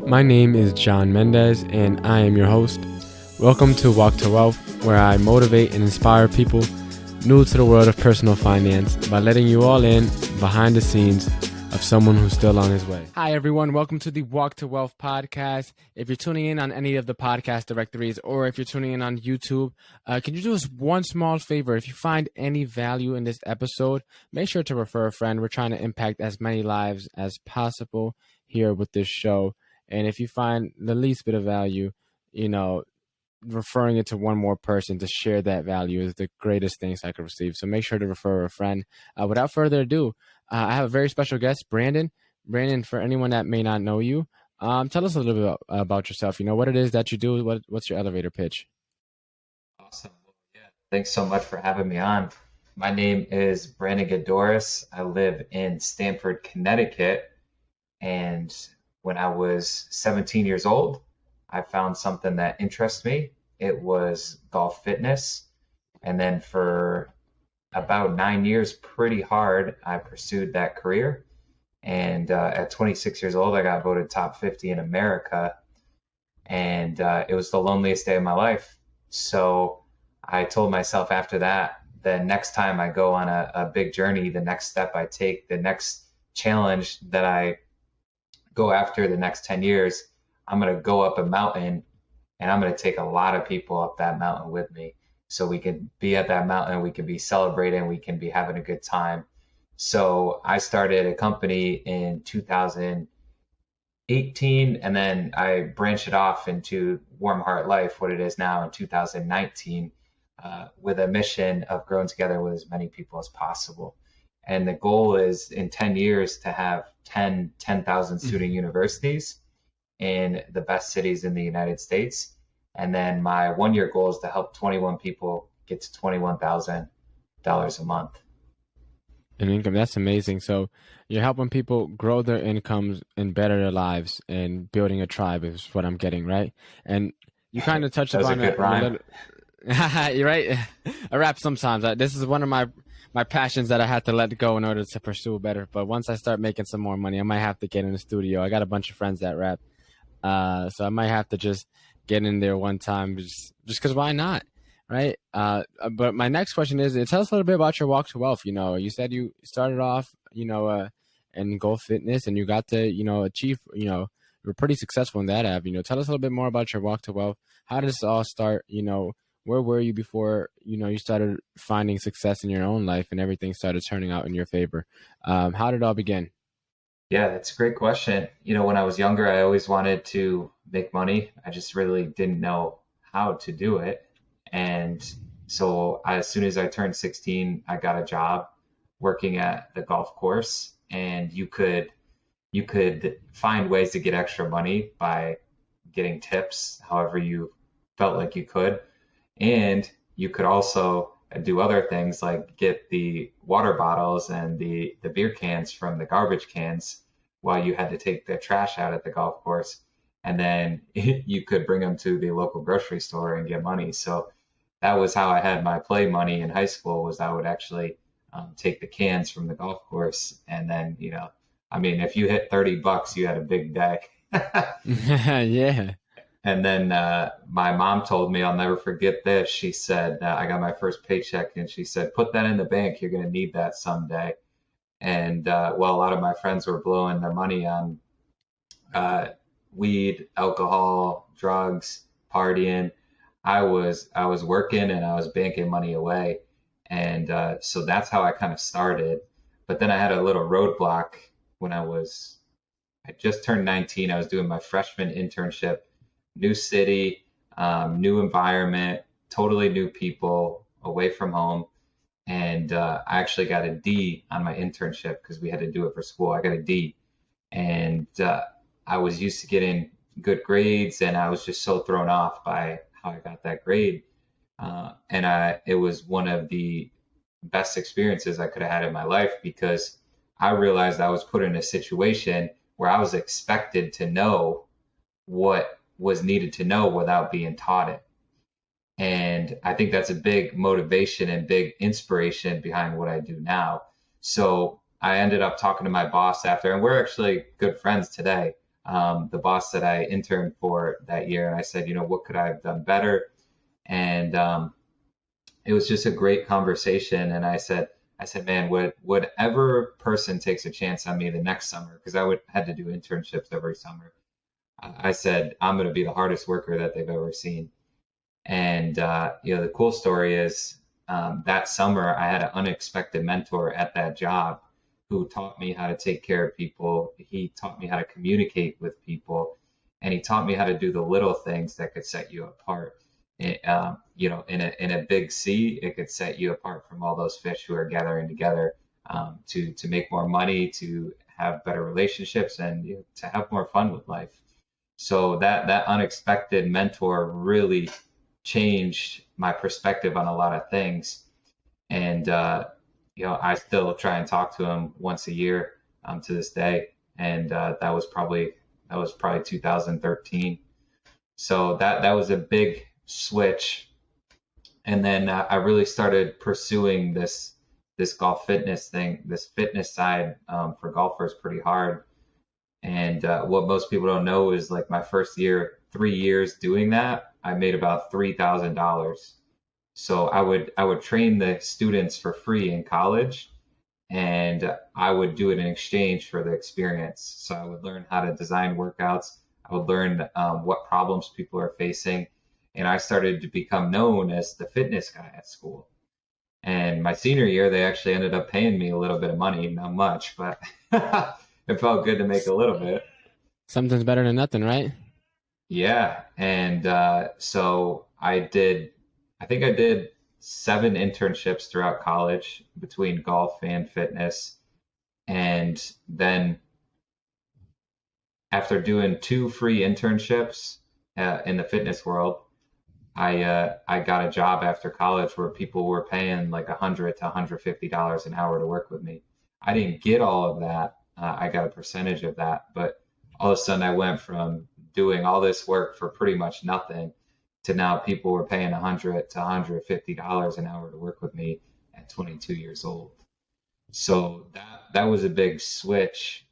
My name is John Mendez, and I am your host. Welcome to Walk to Wealth, where I motivate and inspire people new to the world of personal finance by letting you all in behind the scenes of someone who's still on his way. Hi, everyone. Welcome to the Walk to Wealth podcast. If you're tuning in on any of the podcast directories or if you're tuning in on YouTube, can you do us one small favor? If you find any value in this episode, make sure to refer a friend. We're trying to impact as many lives as possible here with this show. And if you find the least bit of value, referring it to one more person to share that value is the greatest things I could receive. So make sure to refer a friend. Without further ado, I have a very special guest, Brandon. Brandon, for anyone that may not know you, tell us a little bit about yourself. You know, what it is that you do. What's your elevator pitch? Awesome. Yeah. Thanks so much for having me on. My name is Brandon Gaydorus. I live in Stamford, Connecticut. And when I was 17 years old, I found something that interests me. It was golf fitness. And then for about 9 years, pretty hard, I pursued that career. And at 26 years old, I got voted top 50 in America. And it was the loneliest day of my life. So I told myself after that, the next time I go on a big journey, the next step I take, the next challenge that I go after the next 10 years, I'm going to go up a mountain and I'm going to take a lot of people up that mountain with me. So we can be at that mountain, we can be celebrating, we can be having a good time. So I started a company in 2018, and then I branched it off into Warm Heart Life, what it is now in 2019, with a mission of growing together with as many people as possible. And the goal is in 10 years to have 10,000 student universities in the best cities in the United States. And then my 1 year goal is to help 21 people get to $21,000 a month. In income, that's amazing. So you're helping people grow their incomes and better their lives and building a tribe is what I'm getting, right? And you kind of touched upon that. That was a good rhyme. You're right. I rap sometimes. This is one of my passions that I had to let go in order to pursue better. But once I start making some more money, I might have to get in the studio. I got a bunch of friends that rap. So I might have to just get in there one time just because why not? Right. But my next question is, tell us a little bit about your walk to wealth. You know, you said you started off, in golf fitness and you got to, achieve, you were pretty successful in that avenue. Tell us a little bit more about your walk to wealth. How did this all start? Where were you before, you started finding success in your own life and everything started turning out in your favor? How did it all begin? Yeah, that's a great question. When I was younger, I always wanted to make money. I just really didn't know how to do it. And so as soon as I turned 16, I got a job working at the golf course, and you could find ways to get extra money by getting tips, however you felt like you could. And you could also do other things like get the water bottles and the beer cans from the garbage cans while you had to take the trash out at the golf course. And then you could bring them to the local grocery store and get money. So that was how I had my play money in high school, was I would actually take the cans from the golf course. And then, if you hit $30, you had a big day. Yeah. And then my mom told me, I'll never forget this. She said, I got my first paycheck and she said, put that in the bank. You're going to need that someday. And a lot of my friends were blowing their money on weed, alcohol, drugs, partying. I was working and I was banking money away. And so that's how I kind of started. But then I had a little roadblock when I just turned 19. I was doing my freshman internship. New city, new environment, totally new people, away from home. And I actually got a D on my internship because we had to do it for school. I got a D. And I was used to getting good grades, and I was just so thrown off by how I got that grade. It was one of the best experiences I could have had in my life, because I realized I was put in a situation where I was expected to know what was needed to know without being taught it. And I think that's a big motivation and big inspiration behind what I do now. So I ended up talking to my boss after, and we're actually good friends today. the boss that I interned for that year, and I said, what could I have done better? And it was just a great conversation. And I said, man, whatever person takes a chance on me the next summer, because I would had to do internships every summer. I said, I'm going to be the hardest worker that they've ever seen. And the cool story is that summer I had an unexpected mentor at that job who taught me how to take care of people. He taught me how to communicate with people, and he taught me how to do the little things that could set you apart. In a big sea, it could set you apart from all those fish who are gathering together to make more money, to have better relationships, and to have more fun with life. So that unexpected mentor really changed my perspective on a lot of things. And I still try and talk to him once a year to this day. And that was probably 2013. So that was a big switch. And then I really started pursuing this golf fitness thing, this fitness side for golfers pretty hard. And what most people don't know is like my first year, 3 years doing that, I made about $3,000. So I would train the students for free in college, and I would do it in exchange for the experience. So I would learn how to design workouts. I would learn what problems people are facing, and I started to become known as the fitness guy at school. And my senior year, they actually ended up paying me a little bit of money, not much, but it felt good to make a little bit. Something's better than nothing, right? Yeah, and so I think I did 7 internships throughout college between golf and fitness. And then after doing 2 free internships in the fitness world, I got a job after college where people were paying like $100 to $150 an hour to work with me. I didn't get all of that. I got a percentage of that, but all of a sudden I went from doing all this work for pretty much nothing to now people were paying $100 to $150 an hour to work with me at 22 years old. So that was a big switch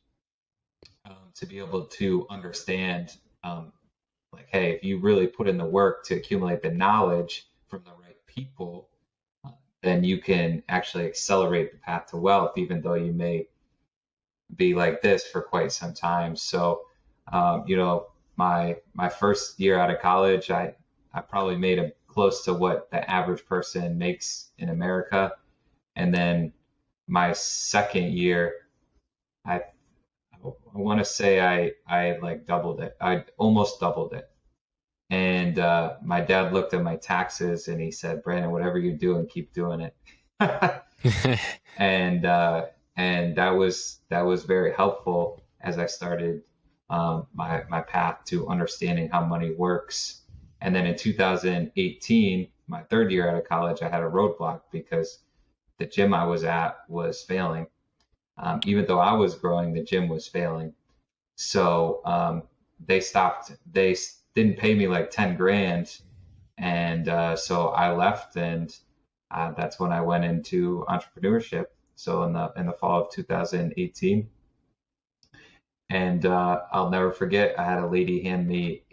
to be able to understand, like, hey, if you really put in the work to accumulate the knowledge from the right people, then you can actually accelerate the path to wealth, even though you may be like this for quite some time. So, my first year out of college, I probably made a close to what the average person makes in America. And then my second year, I I want to say I like doubled it. I almost doubled it. And my dad looked at my taxes and he said, Brandon, whatever you're doing, keep doing it. and that was very helpful as I started my path to understanding how money works. And then in 2018, my third year out of college, I had a roadblock because the gym I was at was failing. Even though I was growing, the gym was failing. So they stopped. They didn't pay me like 10 grand, and so I left, and that's when I went into entrepreneurship. So in the fall of 2018, and I'll never forget. I had a lady hand me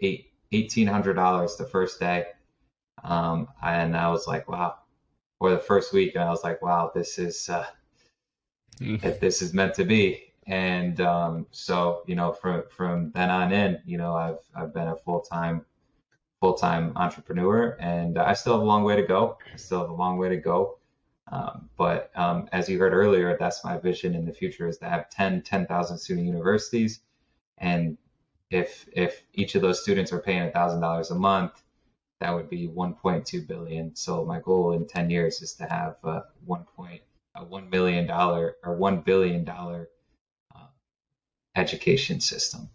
$1,800 the first day, and I was like, wow. Or the first week, and I was like, wow, this is if this is meant to be. And so from then on in, I've been a full-time entrepreneur, and I still have a long way to go. But as you heard earlier, that's my vision in the future, is to have 10,000 student universities. And if each of those students are paying $1,000 a month, that would be 1.2 billion. So my goal in 10 years is to have $1 million or $1 billion education system.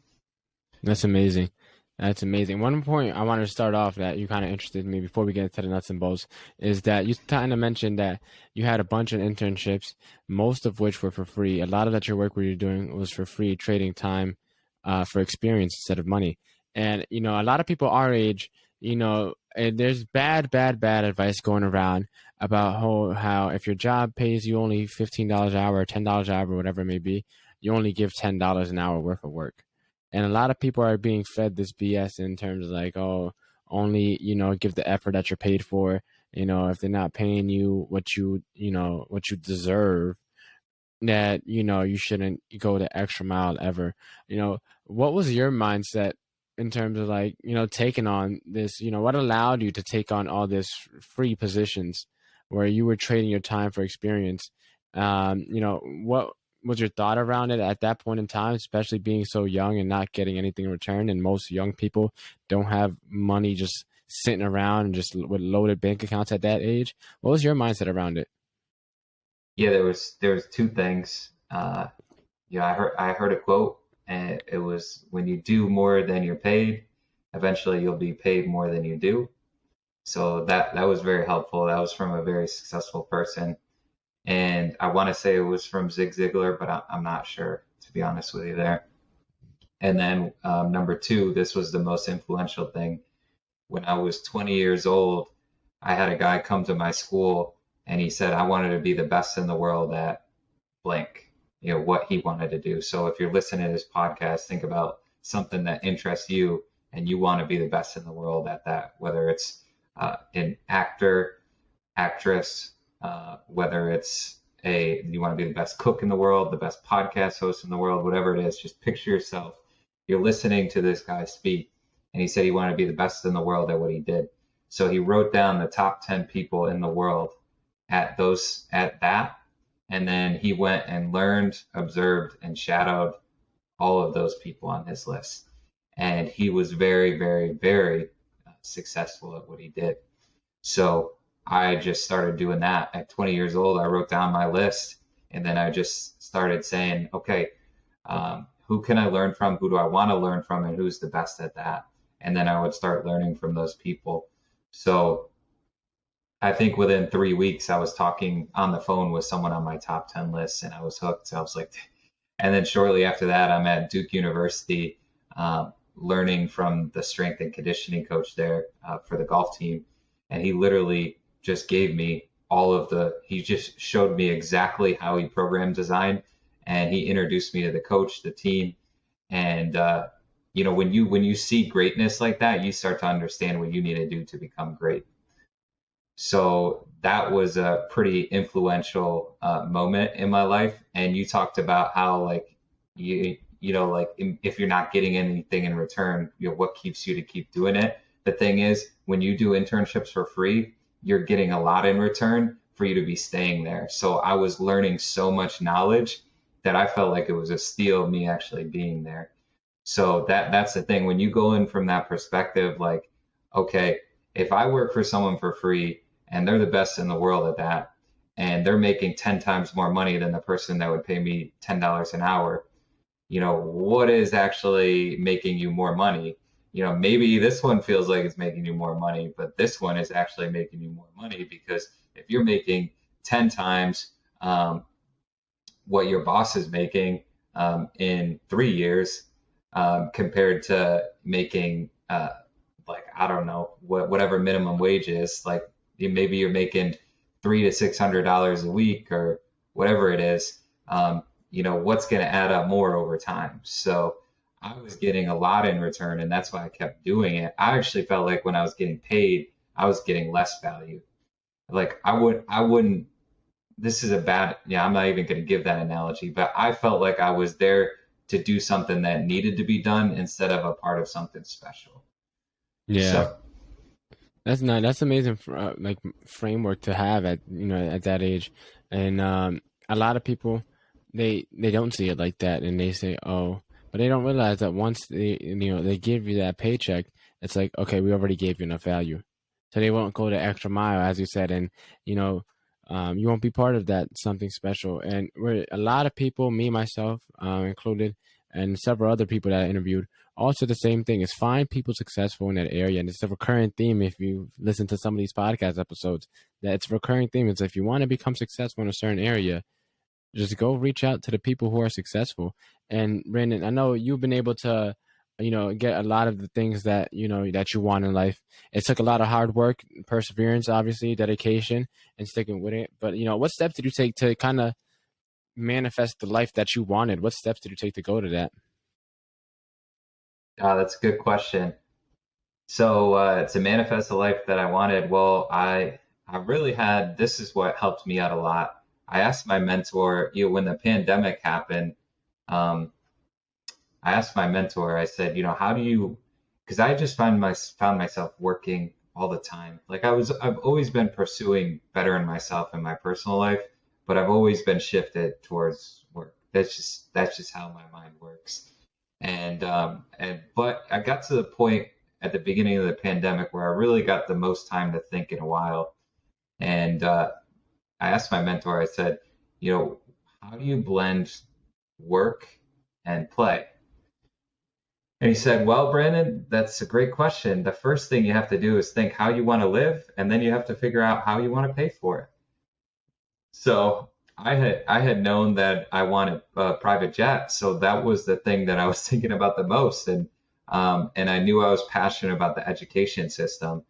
That's amazing. That's amazing. One point I wanted to start off that you kind of interested me before we get into the nuts and bolts is that you kind of mentioned that you had a bunch of internships, most of which were for free. A lot of that your work where you're doing was for free, trading time for experience instead of money. And, a lot of people our age, there's bad advice going around about how if your job pays you only $15 an hour or $10 an hour, whatever it may be, you only give $10 an hour worth of work. And a lot of people are being fed this BS in terms of like, oh, only, give the effort that you're paid for. If they're not paying you what you deserve, that you shouldn't go the extra mile ever. What was your mindset in terms of like taking on this? What allowed you to take on all this free positions where you were trading your time for experience? What was your thought around it at that point in time, especially being so young and not getting anything in return? And most young people don't have money just sitting around and just with loaded bank accounts at that age. What was your mindset around it? Yeah, there was two things. I heard a quote, and it was, when you do more than you're paid, eventually you'll be paid more than you do. So that was very helpful. That was from a very successful person, and I want to say it was from Zig Ziglar, but I'm not sure, to be honest with you there. And then number two, this was the most influential thing. When I was 20 years old, I had a guy come to my school, and he said I wanted to be the best in the world at blank, what he wanted to do. So if you're listening to this podcast, think about something that interests you and you want to be the best in the world at that, whether it's an actor, actress, whether it's you want to be the best cook in the world, the best podcast host in the world, whatever it is. Just picture yourself, you're listening to this guy speak, and he said he wanted to be the best in the world at what he did. So he wrote down the top 10 people in the world at that, and then he went and learned, observed, and shadowed all of those people on his list. And he was very, very, very successful at what he did. So I just started doing that. At 20 years old, I wrote down my list, and then I just started saying, okay, who can I learn from? Who do I want to learn from? And who's the best at that? And then I would start learning from those people. So I think within 3 weeks, I was talking on the phone with someone on my top 10 list, and I was hooked. So I was like, and then shortly after that, I'm at Duke University, learning from the strength and conditioning coach there for the golf team. And he literally just gave me he just showed me exactly how he programmed design, and he introduced me to the coach, the team. And, when you see greatness like that, you start to understand what you need to do to become great. So that was a pretty influential moment in my life. And you talked about how, like, if you're not getting anything in return, what keeps you to keep doing it? The thing is, when you do internships for free, you're getting a lot in return for you to be staying there. So I was learning so much knowledge that I felt like it was a steal me actually being there. So that's the thing. When you go in from that perspective, like, okay, if I work for someone for free and they're the best in the world at that, and they're making 10 times more money than the person that would pay me $10 an hour, what is actually making you more money? Maybe this one feels like it's making you more money, but this one is actually making you more money, because if you're making 10 times what your boss is making in 3 years, compared to making like, I don't know, whatever minimum wage is, like maybe you're making $300 to $600 a week or whatever it is, what's going to add up more over time. So I was getting a lot in return, and that's why I kept doing it. I actually felt like when I was getting paid, I was getting less value. Like I wouldn't, this is a bad, yeah, I'm not even going to give that analogy, but I felt like I was there to do something that needed to be done instead of a part of something special. Yeah. So That's amazing like framework to have at that age. And a lot of people, they don't see it like that, and they say, oh, but they don't realize that once they give you that paycheck, it's like, okay, we already gave you enough value, so they won't go the extra mile, as you said. And you won't be part of that something special. And a lot of people, me myself included, and several other people that I interviewed, also the same thing is find people successful in that area. And it's a recurring theme. If you listen to some of these podcast episodes, that it's a recurring theme. It's if you want to become successful in a certain area, just go reach out to the people who are successful. And Brandon, I know you've been able to, get a lot of the things that, that you want in life. It took a lot of hard work, perseverance, obviously, dedication, and sticking with it. But, what steps did you take to kind of manifest the life that you wanted? What steps did you take to go to that? That's a good question. So to manifest the life that I wanted, well, I really had this is what helped me out a lot. I asked my mentor, when the pandemic happened, um, I asked my mentor, I said, how do you, because I just found myself working all the time. Like I've always been pursuing better in myself in my personal life, but I've always been shifted towards work. That's just how my mind works. But I got to the point at the beginning of the pandemic where I really got the most time to think in a while. And I asked my mentor, I said, you know, how do you blend work and play? And he said, well, Brandon, that's a great question. The first thing you have to do is think how you want to live, and then you have to figure out how you want to pay for it. So I had known that I wanted a private jet, so that was the thing that I was thinking about the most, and I knew I was passionate about the education system.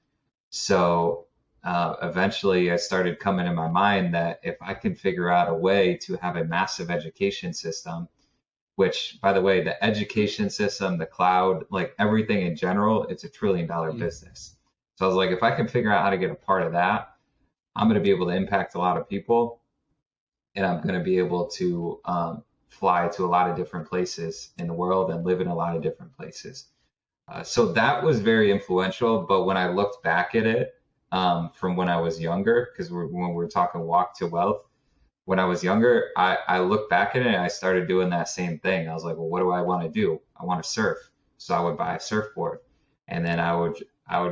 So eventually, I started coming in my mind that if I can figure out a way to have a massive education system, which, by the way, the education system, the cloud, like everything in general, it's $1 trillion Mm. business. So I was like, if I can figure out how to get a part of that, I'm going to be able to impact a lot of people, and I'm going to be able to fly to a lot of different places in the world and live in a lot of different places. So that was very influential. But when I looked back at it from when I was younger, because when we're talking walk to wealth, when I was younger, I looked back at it and I started doing that same thing. I was like, well, what do I want to do? I want to surf. So I would buy a surfboard, and then I would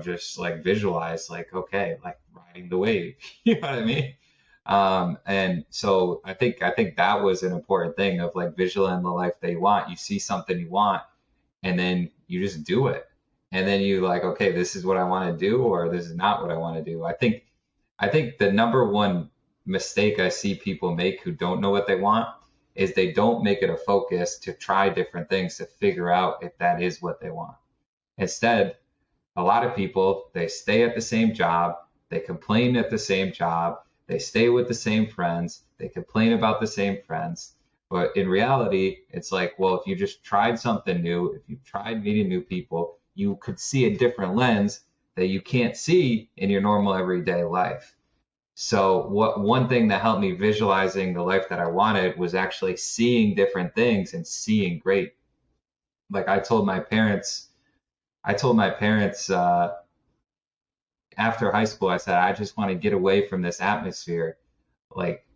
just like visualize like, okay, like riding the wave. You know what I mean? And so I think that was an important thing of like visualizing the life that you want. You see something you want, and then you just do it. And then you like, okay, this is what I want to do, or this is not what I want to do. I think the number one mistake I see people make who don't know what they want is they don't make it a focus to try different things to figure out if that is what they want. Instead, a lot of people, they stay at the same job, they complain at the same job, they stay with the same friends, they complain about the same friends. But in reality, it's like, well, if you just tried something new, if you tried meeting new people, you could see a different lens that you can't see in your normal everyday life. So what one thing that helped me visualizing the life that I wanted was actually seeing different things and seeing great. Like I told my parents after high school, I said, I just want to get away from this atmosphere. Like,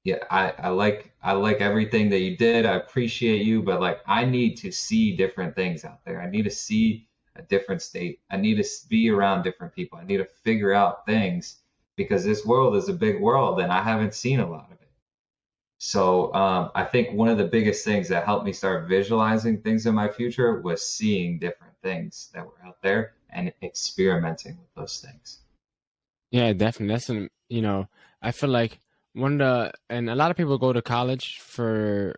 yeah, I like everything that you did. I appreciate you, but like I need to see different things out there. I need to see a different state. I need to be around different people. I need to figure out things because this world is a big world and I haven't seen a lot of it. So I think one of the biggest things that helped me start visualizing things in my future was seeing different things that were out there and experimenting with those things. Yeah, definitely. That's I feel like and a lot of people go to college for,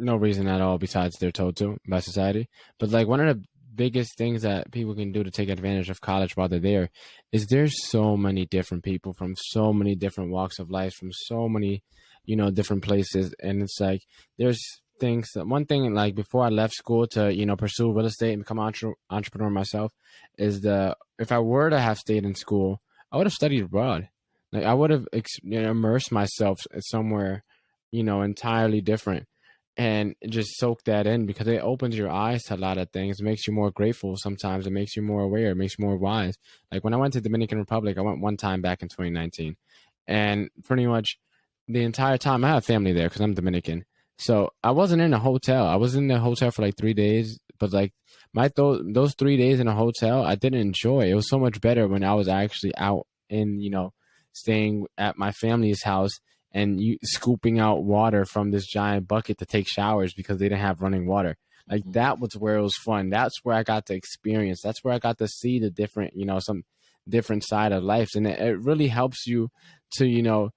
no reason at all besides they're told to by society. But like one of the biggest things that people can do to take advantage of college while they're there is there's so many different people from so many different walks of life, from so many, different places. And it's like there's things that one thing like before I left school to, pursue real estate and become entrepreneur myself is the if I were to have stayed in school, I would have studied abroad. Like I would have immersed myself somewhere, entirely different and just soak that in because it opens your eyes to a lot of things. It makes you more grateful sometimes. It makes you more aware. It makes you more wise. Like when I went to Dominican Republic, I went one time back in 2019, and pretty much the entire time I have family there because I'm Dominican. So I wasn't in a hotel. I was in the hotel for like 3 days, but like those 3 days in a hotel, I didn't enjoy. It was so much better when I was actually out in staying at my family's house and you scooping out water from this giant bucket to take showers because they didn't have running water. Like Mhm. that was where it was fun. That's where I got to experience. That's where I got to see the different, some different side of life, and it really helps you to,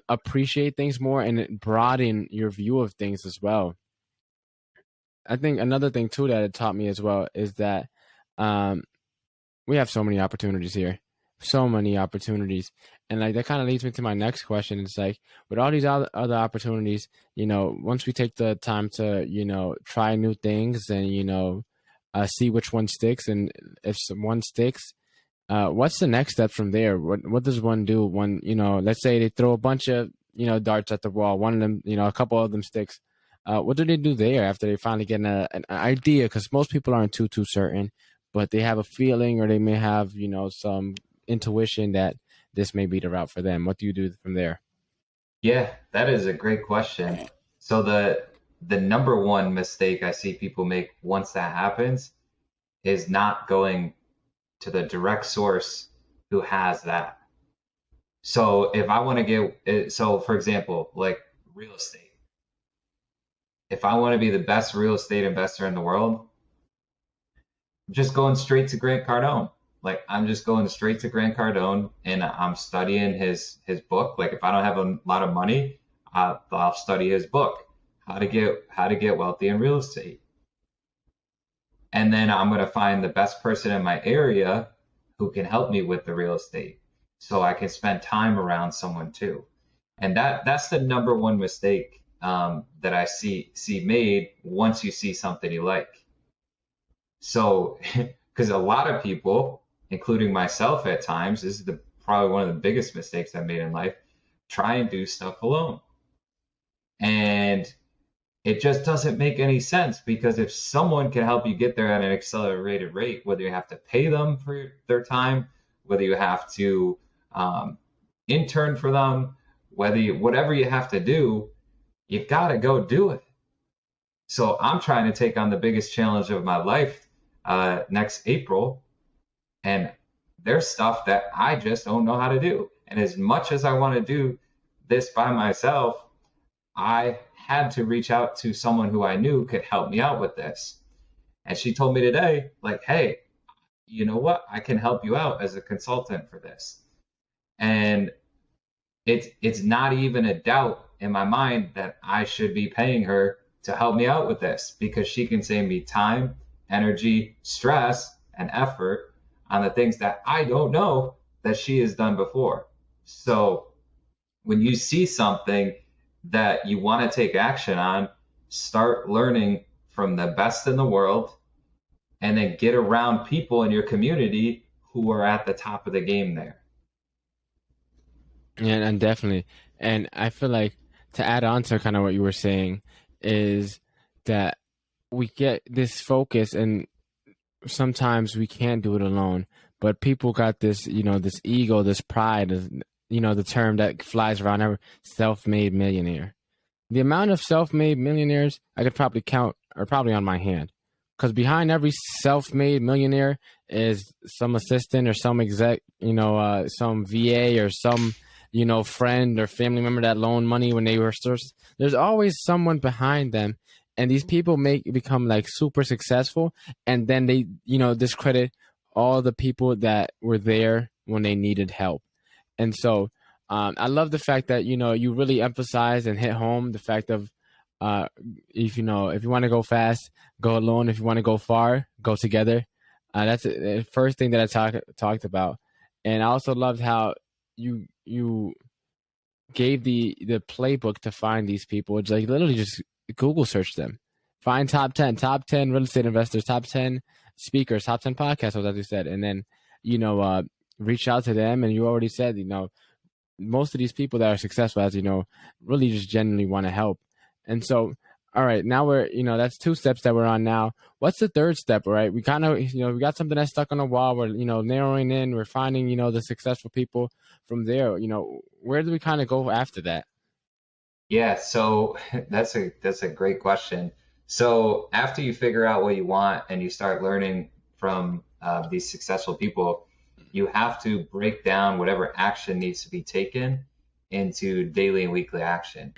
appreciate things more and it broaden your view of things as well. I think another thing too that it taught me as well is that um, we have so many opportunities here. so many opportunities. And like that kind of leads me to my next question. It's like with all these other opportunities, once we take the time to, try new things and, see which one sticks, and if one sticks, what's the next step from there? What does one do? One, let's say they throw a bunch of, darts at the wall. One of them, a couple of them sticks. What do they do there after they finally get an idea? Because most people aren't too certain, but they have a feeling, or they may have, some intuition that this may be the route for them. What do you do from there? Yeah, that is a great question. So the number one mistake I see people make once that happens is not going to the direct source who has that. So if I want to so for example, like real estate, if I want to be the best real estate investor in the world, I'm just going straight to Grant Cardone. Like I'm just going straight to Grant Cardone and I'm studying his book. Like if I don't have a lot of money, I'll study his book, how to get wealthy in real estate. And then I'm going to find the best person in my area who can help me with the real estate so I can spend time around someone too. And that's the number one mistake that I see made once you see something you like. So, because a lot of people, including myself at times, this is probably one of the biggest mistakes I've made in life, try and do stuff alone. And it just doesn't make any sense, because if someone can help you get there at an accelerated rate, whether you have to pay them for their time, whether you have to intern for them, whatever you have to do, you've got to go do it. So I'm trying to take on the biggest challenge of my life next April, and there's stuff that I just don't know how to do. And as much as I want to do this by myself, I had to reach out to someone who I knew could help me out with this. And she told me today, like, hey, you know what? I can help you out as a consultant for this. And it's not even a doubt in my mind that I should be paying her to help me out with this, because she can save me time, energy, stress, and effort on the things that I don't know that she has done before. So when you see something that you want to take action on, start learning from the best in the world, and then get around people in your community who are at the top of the game there. Yeah, and definitely. And I feel like, to add on to kind of what you were saying, is that we get this focus, and sometimes we can't do it alone. But people got this, this ego, this pride, the term that flies around ever, self-made millionaire. The amount of self-made millionaires I could probably count are probably on my hand. Because behind every self-made millionaire is some assistant or some exec, some VA or some, friend or family member that loaned money when they were first. There's always someone behind them. And these people become like super successful. And then they, discredit all the people that were there when they needed help. And so I love the fact that, you really emphasize and hit home the fact of, if you want to go fast, go alone. If you want to go far, go together. That's the first thing that I talked about. And I also loved how you gave the playbook to find these people. It's like literally just Google search them, find top 10 real estate investors, top 10 speakers, top 10 podcasts, as you said, and then reach out to them. And you already said, most of these people that are successful, as you know, really just genuinely want to help. And so, all right, now we're, that's 2 steps that we're on now. What's the third step, right? We kind of, we got something that's stuck on the wall. We're, narrowing in, we're finding, the successful people. From there, where do we kind of go after that? Yeah, so that's a great question. So after you figure out what you want and you start learning from these successful people, you have to break down whatever action needs to be taken into daily and weekly action.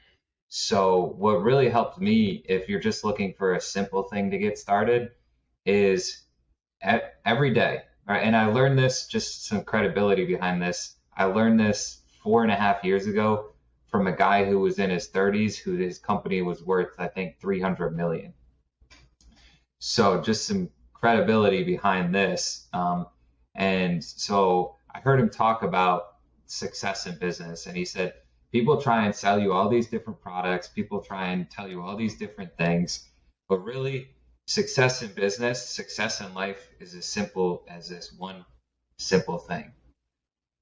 So what really helped me, if you're just looking for a simple thing to get started, is every day. Right? And I learned this, just some credibility behind this. I learned this 4.5 years ago from a guy who was in his 30s, who his company was worth, I think, 300 million. So just some credibility behind this. And so I heard him talk about success in business, and he said people try and sell you all these different products, people try and tell you all these different things, but really, success in business, success in life is as simple as this one simple thing.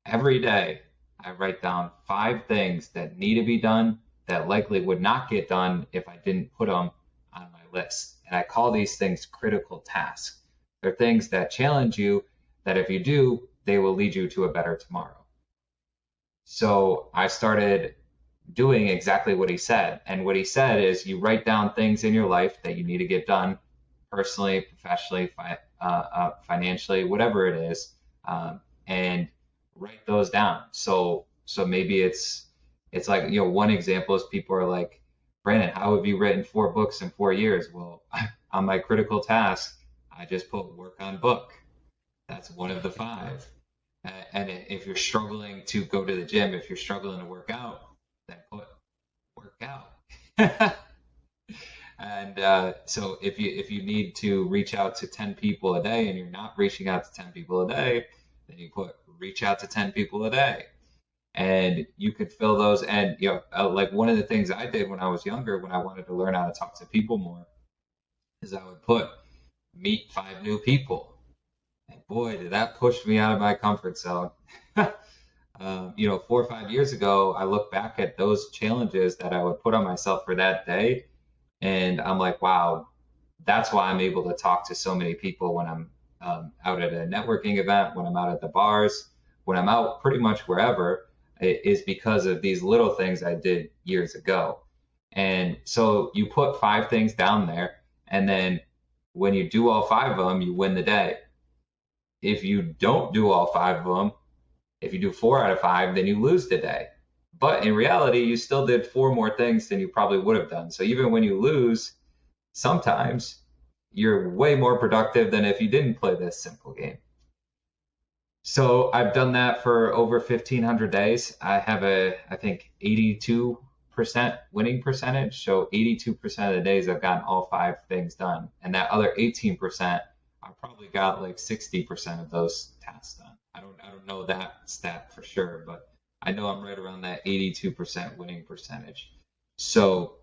Every day, I write down 5 things that need to be done that likely would not get done if I didn't put them on my list. And I call these things critical tasks. They're things that challenge you that if you do, they will lead you to a better tomorrow. So I started doing exactly what he said. And what he said is you write down things in your life that you need to get done personally, professionally, financially, whatever it is, and write those down. So maybe it's like, one example is people are like, Brandon, how have you written 4 books in 4 years? Well, on my critical task, I just put work on book. That's one of the 5. And if you're struggling to go to the gym, if you're struggling to work out, then put work out. And so if you need to reach out to 10 people a day and you're not reaching out to 10 people a day, then you put reach out to 10 people a day. And you could fill those. And like one of the things I did when I was younger, when I wanted to learn how to talk to people more, is I would put meet 5 new people. And boy, did that push me out of my comfort zone. 4 or 5 years ago, I look back at those challenges that I would put on myself for that day, and I'm like, wow, that's why I'm able to talk to so many people when I'm out at a networking event, when I'm out at the bars, when I'm out pretty much wherever, it is because of these little things I did years ago. And so you put 5 things down there, and then when you do all 5 of them, you win the day. If you don't do all 5 of them, if you do 4 out of 5, then you lose the day. But in reality, you still did 4 more things than you probably would have done. So even when you lose, sometimes you're way more productive than if you didn't play this simple game. So I've done that for over 1,500 days. I have I think 82% winning percentage. So 82% of the days I've gotten all 5 things done. And that other 18%, I probably got like 60% of those tasks done. I don't know that stat for sure, but I know I'm right around that 82% winning percentage. So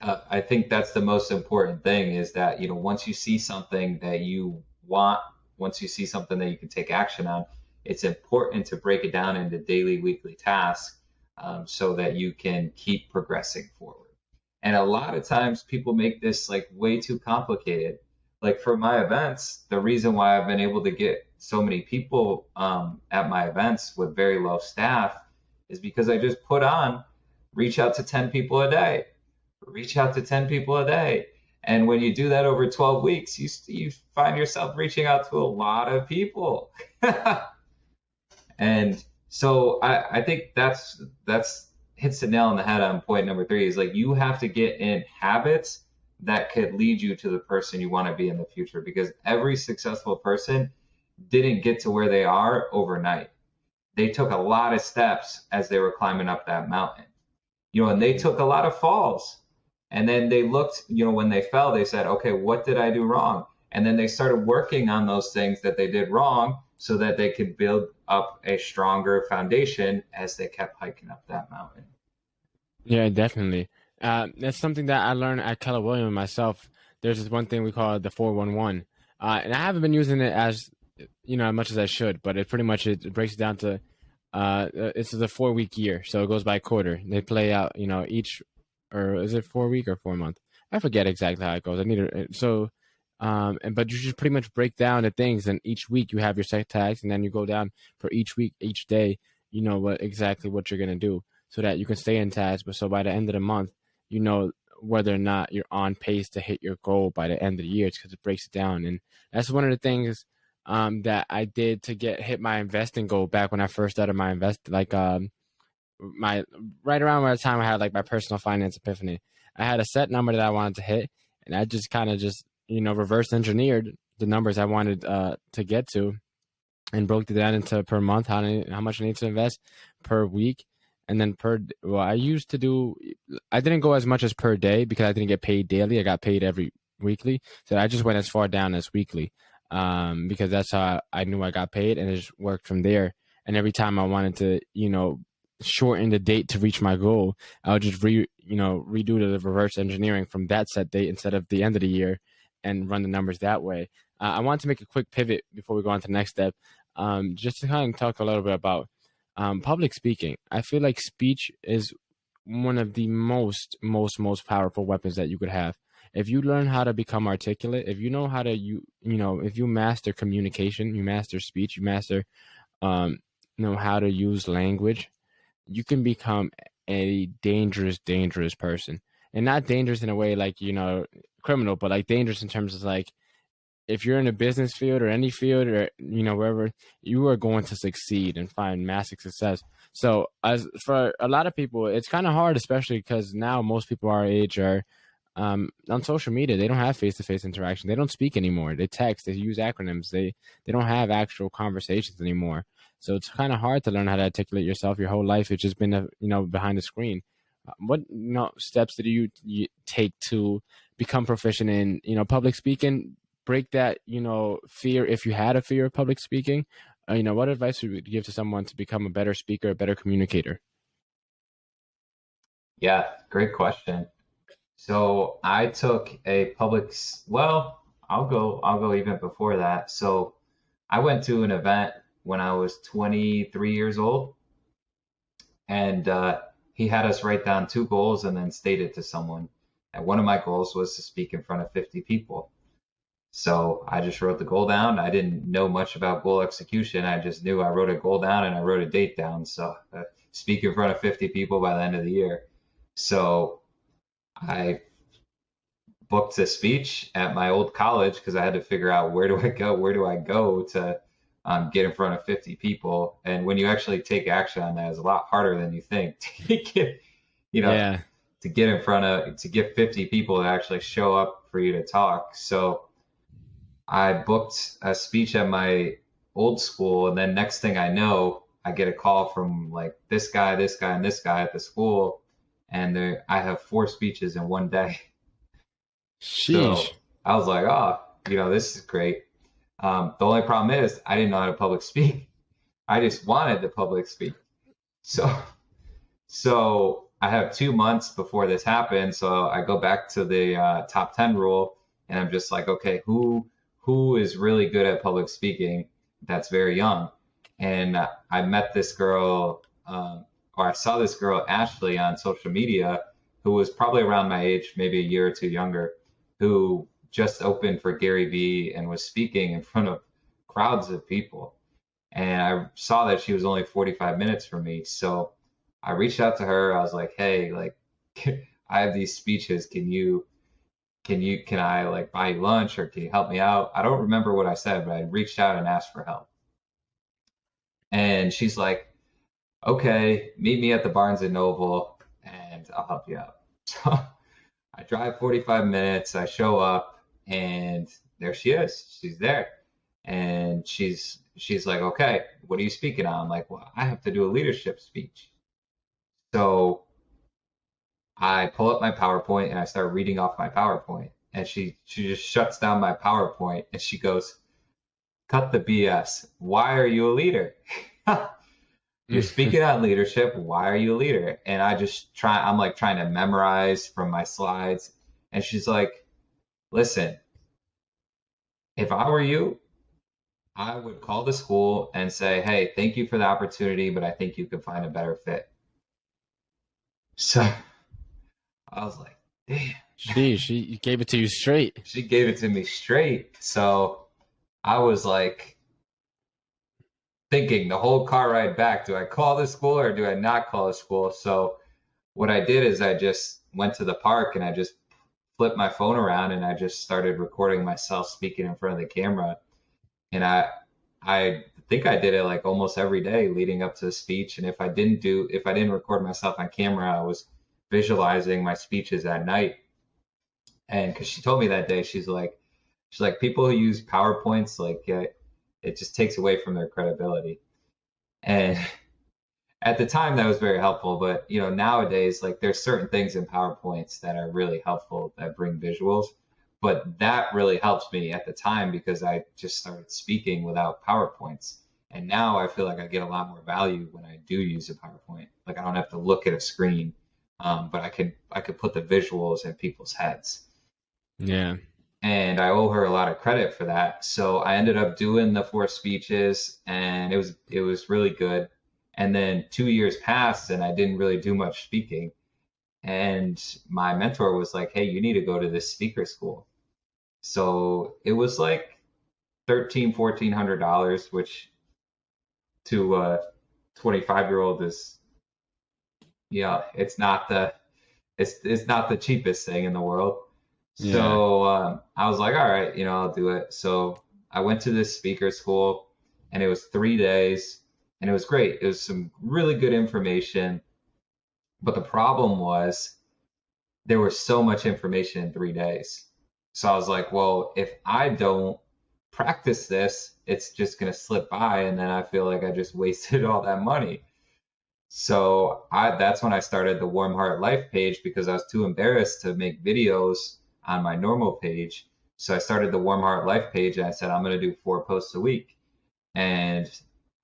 I think that's the most important thing is that, once you see something that you want, once you see something that you can take action on, it's important to break it down into daily, weekly tasks so that you can keep progressing forward. And a lot of times people make this like way too complicated. Like for my events, the reason why I've been able to get so many people at my events with very low staff is because I just put on reach out to 10 people a day, reach out to 10 people a day. And when you do that over 12 weeks, you find yourself reaching out to a lot of people. And so I think that's hits the nail on the head on point number 3 is like you have to get in habits that could lead you to the person you want to be in the future, because every successful person didn't get to where they are overnight. They took a lot of steps as they were climbing up that mountain, and they took a lot of falls. And then they looked, when they fell, they said, okay, what did I do wrong? And then they started working on those things that they did wrong so that they could build up a stronger foundation as they kept hiking up that mountain. Yeah, definitely. That's something that I learned at Keller Williams myself. There's this one thing we call the 411. And I haven't been using it as much as I should, but it pretty much it breaks it down to it's a 4-week year, so it goes by quarter. They play out, each, or is it 4 week or 4 month? I forget exactly how it goes. I need to but you just pretty much break down the things, and each week you have your set tags, and then you go down for each week, each day. You know what you're gonna do, so that you can stay in task. But so by the end of the month, you know whether or not you're on pace to hit your goal by the end of the year. It's because it breaks it down, and that's one of the things that I did to hit my investing goal back when I first started my my right around the time I had like my personal finance epiphany. I had a set number that I wanted to hit, and I just kind of reverse engineered the numbers I wanted to get to, and broke it down into per month how much I need to invest per week, and then I didn't go as much as per day because I didn't get paid daily. I got paid every weekly, so I just went as far down as weekly. because that's how I knew I got paid, and it just worked from there. And every time I wanted to, shorten the date to reach my goal, I would just redo the reverse engineering from that set date instead of the end of the year, and run the numbers that way. I want to make a quick pivot before we go on to the next step, just to kind of talk a little bit about public speaking. I feel like speech is one of the most powerful weapons that you could have. If you learn how to become articulate, if you know how to if you master communication, you master speech, you master how to use language, you can become a dangerous person. And not dangerous in a way like, criminal, but like dangerous in terms of like, if you're in a business field or any field or wherever, you are going to succeed and find massive success. So as for a lot of people, it's kind of hard, especially because now most people our age are on social media. They don't have face-to-face interaction. They don't speak anymore. They text. They use acronyms. They don't have actual conversations anymore. So it's kind of hard to learn how to articulate yourself. Your whole life it's just been behind the screen. What steps did you take to become proficient in public speaking? Break that fear, if you had a fear of public speaking. What advice would you give to someone to become a better speaker, a better communicator? Yeah, great question. So I took a well, I'll go even before that. So I went to an event when I was 23 years old, and he had us write down two goals and then state it to someone. And one of my goals was to speak in front of 50 people. So I just wrote the goal down. I didn't know much about goal execution. I just knew I wrote a goal down and I wrote a date down. So speak in front of 50 people by the end of the year. So I booked a speech at my old college because I had to figure out where do I go? Where do I go to get in front of 50 people? And when you actually take action on that, it's a lot harder than you think to get, Yeah. to get in front of, to get 50 people to actually show up for you to talk. So I booked a speech at my old school, and then next thing I know, I get a call from like this guy, and this guy at the school, and I have four speeches in one day. So Sheesh. I was like, oh, this is great. The only problem is I didn't know how to public speak. I just wanted to public speak. So, so I have 2 months before this happened. So I go back to the top 10 rule, and I'm just like, okay, who is really good at public speaking that's very young? And I met this girl, or I saw this girl, Ashley, on social media, who was probably around my age, maybe a year or two younger, who just opened for Gary Vee and was speaking in front of crowds of people. And I saw that she was only 45 minutes from me. So I reached out to her. I was like, hey, like, I have these speeches. Can I like buy you lunch, or can you help me out? I don't remember what I said, but I reached out and asked for help. And she's like, okay, meet me at the Barnes and Noble and I'll help you out. So I drive 45 minutes, I show up, and there she is. She's there. And she's like, okay, what are you speaking on? I'm like, well, I have to do a leadership speech. So I pull up my PowerPoint and I start reading off my PowerPoint. And she just shuts down my PowerPoint and she goes, cut the BS. Why are you a leader? You're speaking on leadership. Why are you a leader? And I'm like trying to memorize from my slides. And she's like, listen, if I were you, I would call the school and say, hey, thank you for the opportunity, but I think you could find a better fit. So I was like, damn. She gave it to you straight. She gave it to me straight. So I was like thinking the whole car ride back, do I call the school or do I not call the school? So what I did is I just went to the park and I just flipped my phone around and I just started recording myself speaking in front of the camera. And I think I did it like almost every day leading up to the speech. And if I didn't record myself on camera, I was visualizing my speeches at night. And because she told me that day, she's like, people who use PowerPoints, like it just takes away from their credibility. And at the time that was very helpful, but nowadays, like there's certain things in PowerPoints that are really helpful that bring visuals. But that really helped me at the time because I just started speaking without PowerPoints. And now I feel like I get a lot more value when I do use a PowerPoint. Like I don't have to look at a screen, but I could put the visuals in people's heads. Yeah. And I owe her a lot of credit for that. So I ended up doing the 4 speeches, and it was really good. And then 2 years passed, and I didn't really do much speaking. And my mentor was like, "Hey, you need to go to this speaker school." So it was like $1,400, which to a 25-year-old is, yeah, it's not the cheapest thing in the world. Yeah. So I was like, all right, I'll do it. So I went to this speaker school, and it was 3 days, and it was great. It was some really good information. But the problem was there was so much information in 3 days. So I was like, well, if I don't practice this, it's just going to slip by. And then I feel like I just wasted all that money. So that's when I started the Warm Heart Life page because I was too embarrassed to make videos on my normal page. So I started the Warm Heart Life page, and I said, I'm going to do 4 posts a week. And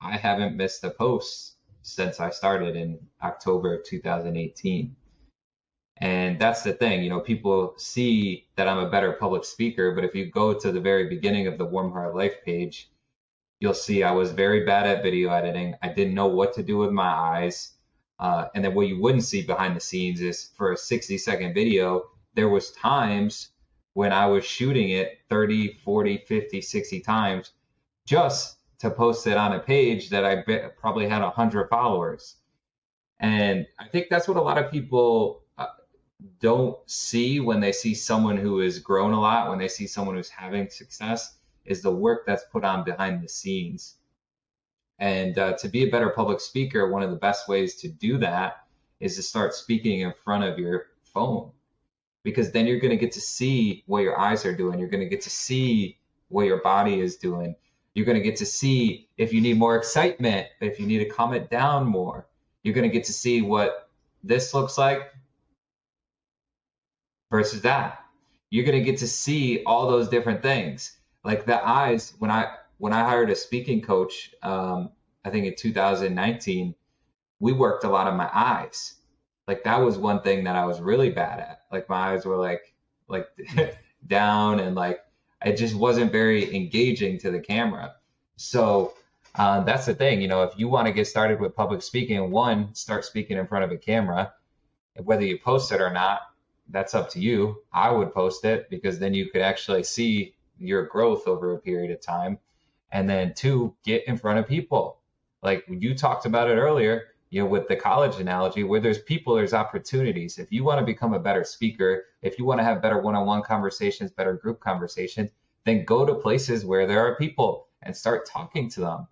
I haven't missed a post since I started in October of 2018. And that's the thing, people see that I'm a better public speaker, but if you go to the very beginning of the Warm Heart Life page, you'll see I was very bad at video editing. I didn't know what to do with my eyes. And then what you wouldn't see behind the scenes is for a 60-second video, there was times when I was shooting it 30, 40, 50, 60 times just to post it on a page that I probably had 100 followers. And I think that's what a lot of people don't see when they see someone who has grown a lot, when they see someone who's having success, is the work that's put on behind the scenes. And to be a better public speaker, one of the best ways to do that is to start speaking in front of your phone, because then you're going to get to see what your eyes are doing. You're going to get to see what your body is doing. You're going to get to see if you need more excitement, if you need to calm it down more. You're going to get to see what this looks like versus that. You're going to get to see all those different things. Like the eyes, when I hired a speaking coach, I think in 2019, we worked a lot on my eyes. Like that was one thing that I was really bad at. Like my eyes were like down, and like it just wasn't very engaging to the camera. So that's the thing, if you want to get started with public speaking, one, start speaking in front of a camera. Whether you post it or not, that's up to you. I would post it because then you could actually see your growth over a period of time. And then two, get in front of people. Like you talked about it earlier, with the college analogy, where there's people, there's opportunities. If you want to become a better speaker, if you want to have better one-on-one conversations, better group conversations, then go to places where there are people and start talking to them.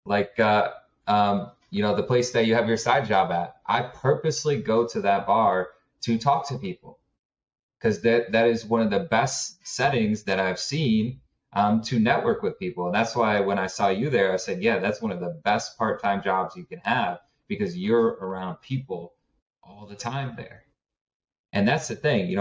Like, the place that you have your side job at, I purposely go to that bar to talk to people because that is one of the best settings that I've seen to network with people. And that's why when I saw you there, I said, yeah, that's one of the best part-time jobs you can have because you're around people all the time there. And that's the thing,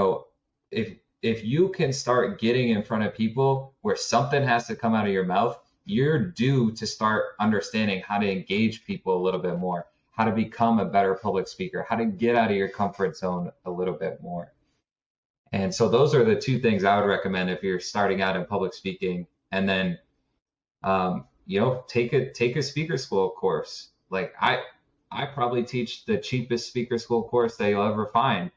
if you can start getting in front of people where something has to come out of your mouth, you're due to start understanding how to engage people a little bit more, how to become a better public speaker, how to get out of your comfort zone a little bit more. And so those are the two things I would recommend if you're starting out in public speaking. And then, take a speaker school course. Like I probably teach the cheapest speaker school course that you'll ever find.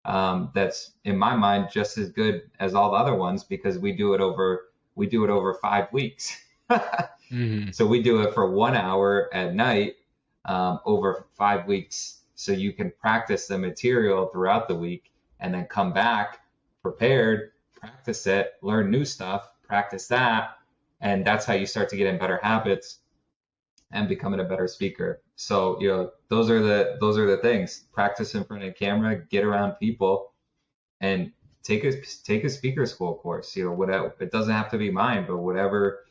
That's in my mind just as good as all the other ones because we do it over 5 weeks. Mm-hmm. So we do it for 1 hour at night over 5 weeks, so you can practice the material throughout the week and then come back prepared, practice it, learn new stuff, practice that, and that's how you start to get in better habits and becoming a better speaker. So those are the things. Practice in front of the camera, get around people, and take a speaker school course. Whatever, it doesn't have to be mine, but whatever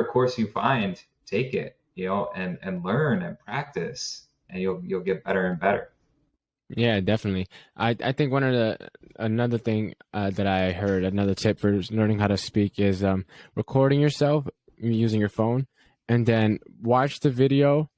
course you find, take it. And learn and practice, and you'll get better and better. Yeah, definitely. I think one of the another thing that I heard, another tip for learning how to speak is recording yourself using your phone, and then watch the video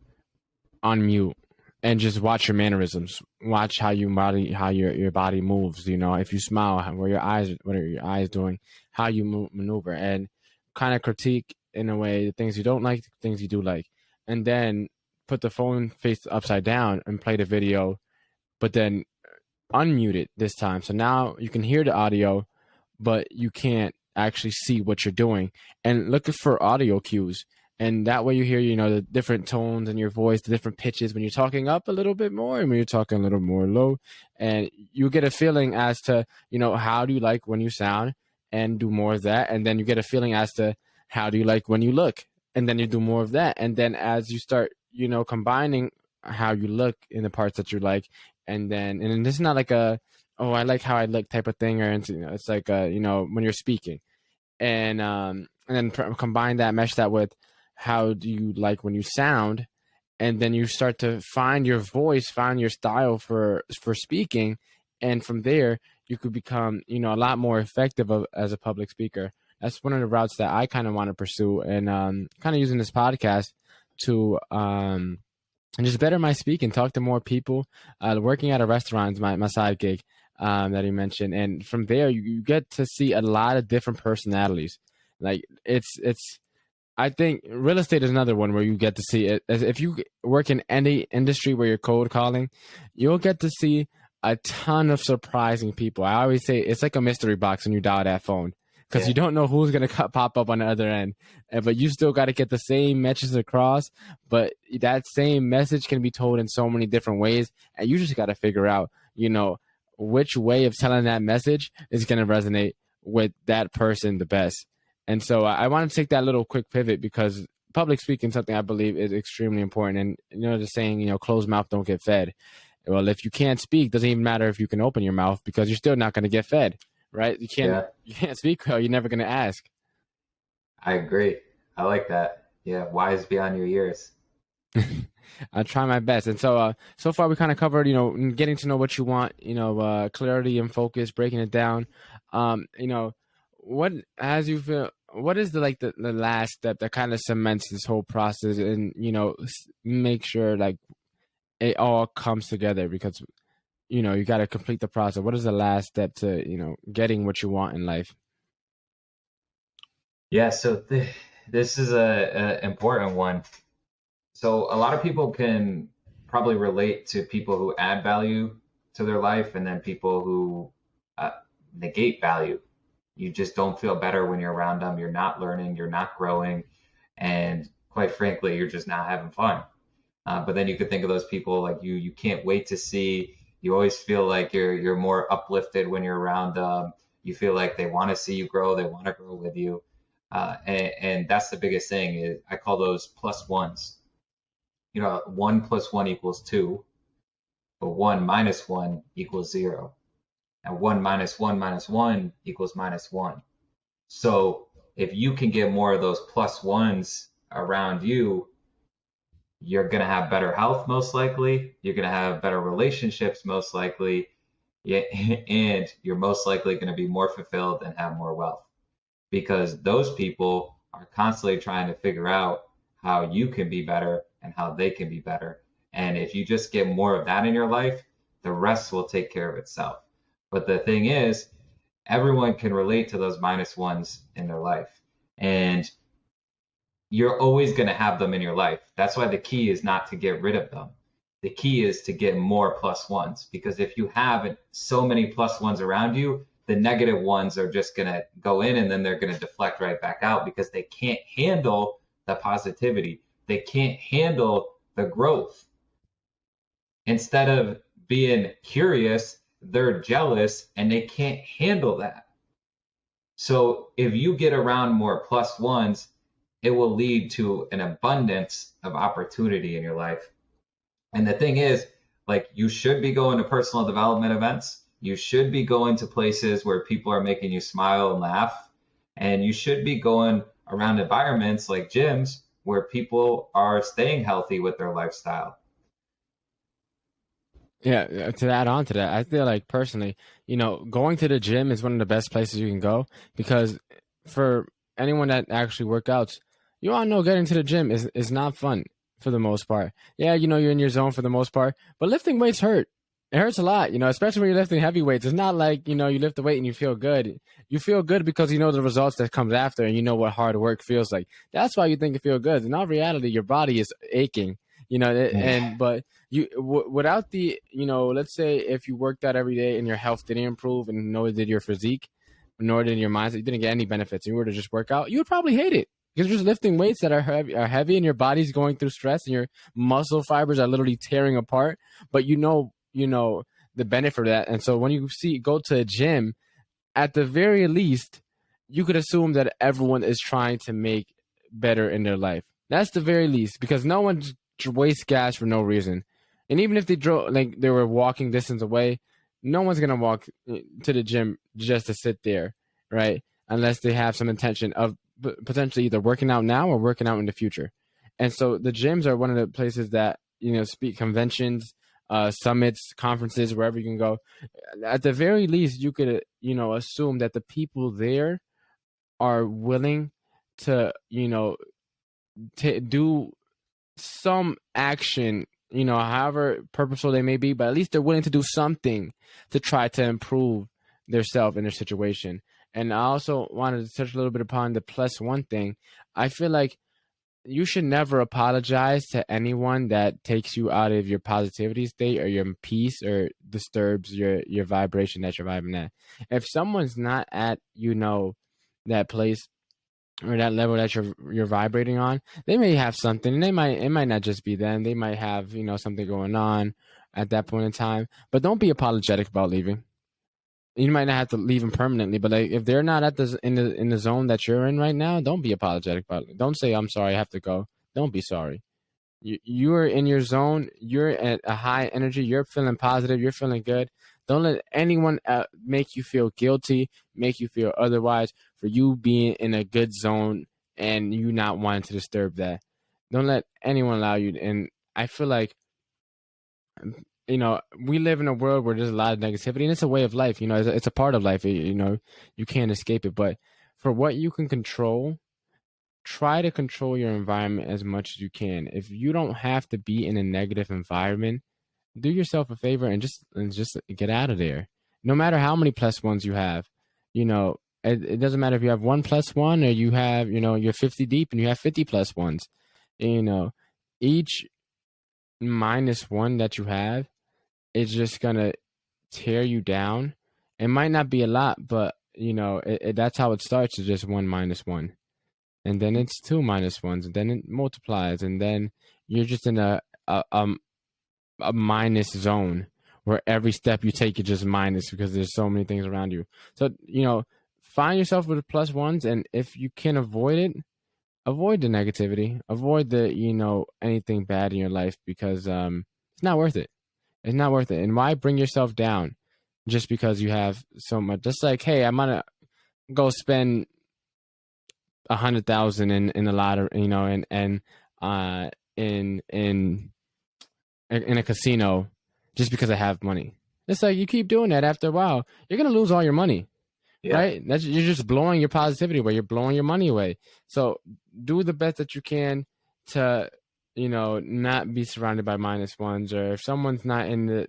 on mute and just watch your mannerisms. Watch how your body moves. You know, if you smile, what are your eyes doing, how you maneuver, and kind of critique in a way the things you don't like, the things you do like, and then put the phone face upside down and play the video, but then unmute it this time. So now you can hear the audio, but you can't actually see what you're doing. And looking for audio cues. And that way you hear, you know, the different tones in your voice, the different pitches when you're talking up a little bit more and when you're talking a little more low. And you get a feeling as to, you know, how do you like when you sound and do more of that. And then you get a feeling as to how do you like when you look. And then you do more of that. And then as you start, you know, combining how you look in the parts that you like, and this is not like a oh I like how I look type of thing, or you know, it's like you know, when you're speaking, and then combine that, mesh that with how do you like when you sound, and then you start to find your voice, find your style for speaking, and from there you could become, you know, a lot more effective as a public speaker. That's one of the routes that I kind of want to pursue, and kind of using this podcast to and just better my speaking, talk to more people. Working at a restaurant is my side gig that you mentioned, and from there you get to see a lot of different personalities. Like it's I think real estate is another one where you get to see it. If you work in any industry where you're cold calling, you'll get to see a ton of surprising people. I always say it's like a mystery box when you dial that phone, because Yeah, you don't know who's going to pop up on the other end. But you still got to get the same messages across. But that same message can be told in so many different ways. And you just got to figure out, you know, which way of telling that message is going to resonate with that person the best. And so I want to take that little quick pivot because public speaking is something I believe is extremely important. And, you know, the saying, you know, closed mouth don't get fed. Well, if you can't speak, doesn't even matter if you can open your mouth, because you're still not going to get fed, right? yeah, You can't speak well. You're never going to ask. I agree. I like that. Yeah, wise beyond your years. I try my best. And so, so far we kind of covered, you know, getting to know what you want, you know, clarity and focus, breaking it down. You know, what as you feel, what is the last step that kind of cements this whole process, and, you know, make sure like it all comes together, because, you know, you got to complete the process. What is the last step to, you know, getting what you want in life? Yeah, so this is a important one. So a lot of people can probably relate to people who add value to their life and then people who uh, negate value. You just don't feel better when you're around them. You're not learning, you're not growing, and quite frankly, you're just not having fun. But then you could think of those people like you can't wait to see. You always feel like you're more uplifted when you're around them. You feel like they want to see you grow, they want to grow with you. And that's the biggest thing is I call those plus ones. You know, one plus one equals two, but one minus one equals zero. And one minus one equals minus one. So if you can get more of those plus ones around you, you're going to have better health most likely. You're going to have better relationships most likely. Yeah, and you're most likely going to be more fulfilled and have more wealth because those people are constantly trying to figure out how you can be better and how they can be better. And if you just get more of that in your life, the rest will take care of itself. But the thing is, everyone can relate to those minus ones in their life. And you're always going to have them in your life. That's why the key is not to get rid of them. The key is to get more plus ones because if you have so many plus ones around you, the negative ones are just going to go in and then they're going to deflect right back out because they can't handle the positivity. They can't handle the growth. Instead of being curious, they're jealous and they can't handle that. So if you get around more plus ones, it will lead to an abundance of opportunity in your life. And the thing is, like, you should be going to personal development events. You should be going to places where people are making you smile and laugh. And you should be going around environments like gyms where people are staying healthy with their lifestyle. Yeah, to add on to that, I feel like personally, going to the gym is one of the best places you can go because for anyone that actually workouts, you all know getting to the gym is not fun for the most part. Yeah, you're in your zone for the most part, but lifting weights hurt. It hurts a lot, especially when you're lifting heavy weights. It's not like, you lift the weight and you feel good. You feel good because you know the results that comes after and you know what hard work feels like. That's why you think you feel good. In all reality, your body is aching, Yeah. but without the let's say if you worked out every day and your health didn't improve and nor did your physique nor did your mindset, you didn't get any benefits, and you were to just work out, you would probably hate it because you're just lifting weights that are heavy and your body's going through stress and your muscle fibers are literally tearing apart, but the benefit of that. And so when you go to a gym, at the very least, you could assume that everyone is trying to make better in their life. That's the very least, because no one wastes gas for no reason. And even if they drove, like they were walking distance away, no one's gonna walk to the gym just to sit there, right? Unless they have some intention of potentially either working out now or working out in the future. And so the gyms are one of the places that speak conventions, summits, conferences, wherever you can go. At the very least, you could assume that the people there are willing to do some action, however purposeful they may be, but at least they're willing to do something to try to improve their self in their situation. And I also wanted to touch a little bit upon the plus one thing. I feel like you should never apologize to anyone that takes you out of your positivity state or your peace or disturbs your vibration that you're vibing at. If someone's not at that place or that level that you're vibrating on, they may have something. And it might not just be them. They might have something going on at that point in time. But don't be apologetic about leaving. You might not have to leave them permanently, but like if they're not at the zone that you're in right now, don't be apologetic about it. Don't say I'm sorry, I have to go. Don't be sorry. You're in your zone. You're at a high energy. You're feeling positive. You're feeling good. Don't let anyone make you feel guilty, make you feel otherwise for you being in a good zone and you not wanting to disturb that. Don't let anyone allow you. And I feel like we live in a world where there's a lot of negativity, and it's a way of life. It's a part of life. You can't escape it. But for what you can control, try to control your environment as much as you can. If you don't have to be in a negative environment, do yourself a favor and just get out of there. No matter how many plus ones you have, it doesn't matter if you have one plus one or you have, you're 50 deep and you have 50 plus ones. Each minus one that you have is just gonna tear you down. It might not be a lot, but that's how it starts. Is just one minus one, and then it's two minus ones, and then it multiplies, and then you're just in a minus zone where every step you take is just minus because there's so many things around you. So find yourself with plus ones, and if you can avoid it, avoid the negativity, avoid the anything bad in your life because it's not worth it. It's not worth it. And why bring yourself down just because you have so much? Just like, hey, I'm gonna go spend 100,000 in a lot of in a casino just because I have money. It's like you keep doing that, after a while, you're gonna lose all your money, Yeah. right? You're just blowing your positivity away. You're blowing your money away. So do the best that you can to not be surrounded by minus ones, or if someone's not in the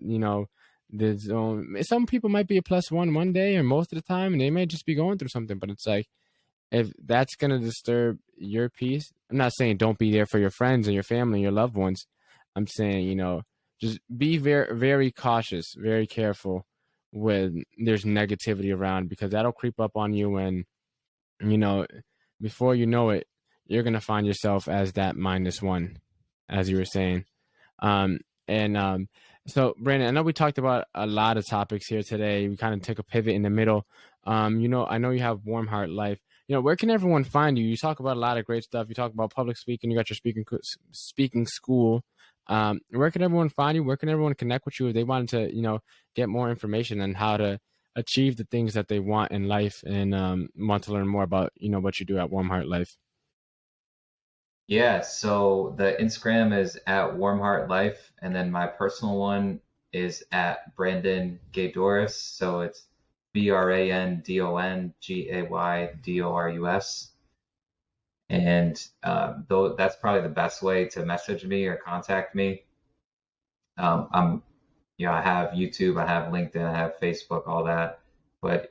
zone. Some people might be a plus one day or most of the time, and they may just be going through something. But it's like, if that's gonna disturb your peace, I'm not saying don't be there for your friends and your family and your loved ones. I'm saying just be very very cautious, very careful when there's negativity around, because that'll creep up on you, and you know before you know it, you're gonna find yourself as that minus one, as you were saying. Um, and So, Brandon, I know we talked about a lot of topics here today. We kind of took a pivot in the middle. I know you have Warm Heart Life. Where can everyone find you? You talk about a lot of great stuff. You talk about public speaking. You got your speaking school. Where can everyone find you? Where can everyone connect with you if they wanted to, get more information on how to achieve the things that they want in life, and want to learn more about, what you do at Warm Heart Life? Yeah, so the Instagram is at Warm Heart Life, and then my personal one is at Brandon Gaydorus. So it's BrandonGaydorus. And though that's probably the best way to message me or contact me. I'm, I have YouTube, I have LinkedIn, I have Facebook, all that. But,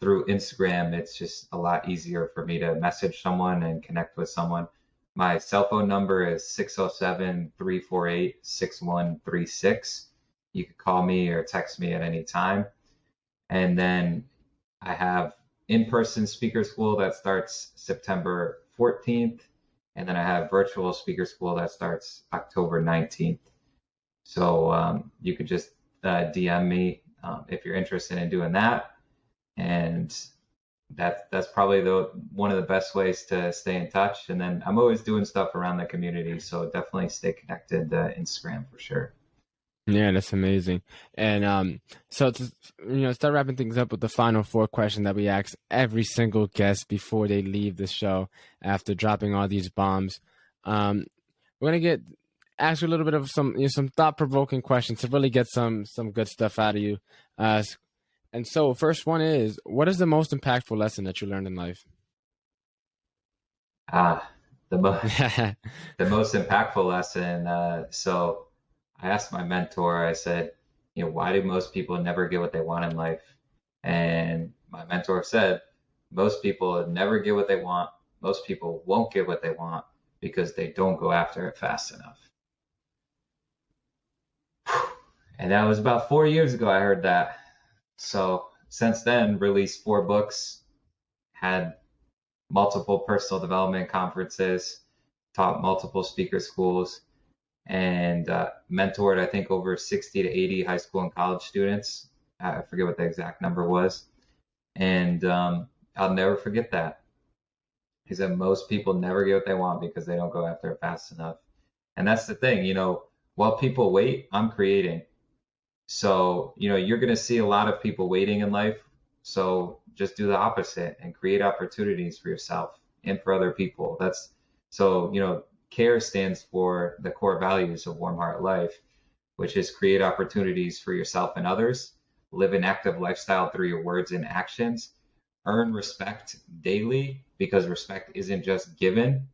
through Instagram, it's just a lot easier for me to message someone and connect with someone. My cell phone number is 607-348-6136. You can call me or text me at any time. And then I have in-person speaker school that starts September 14th. And then I have virtual speaker school that starts October 19th. So you could just DM me if you're interested in doing that. And that's probably one of the best ways to stay in touch. And then I'm always doing stuff around the community, so definitely stay connected to Instagram for sure. Yeah, that's amazing. And so to start wrapping things up with the final four question that we ask every single guest before they leave the show after dropping all these bombs. We're gonna ask you a little bit of some thought-provoking questions to really get some good stuff out of you. And so first one is, what is the most impactful lesson that you learned in life? Ah, the most the most impactful lesson. So I asked my mentor, I said, why do most people never get what they want in life? And my mentor said, most people never get what they want. Most people won't get what they want because they don't go after it fast enough. And that was about 4 years ago I heard that. So since then, released 4 books, had multiple personal development conferences, taught multiple speaker schools, and mentored, I think, over 60 to 80 high school and college students. I forget what the exact number was. And I'll never forget that. He said most people never get what they want because they don't go after it fast enough. And that's the thing, while people wait, I'm creating. So, you're going to see a lot of people waiting in life. So just do the opposite and create opportunities for yourself and for other people. CARE stands for the core values of Warm Heart Life, which is create opportunities for yourself and others, live an active lifestyle through your words and actions, earn respect daily because respect isn't just given,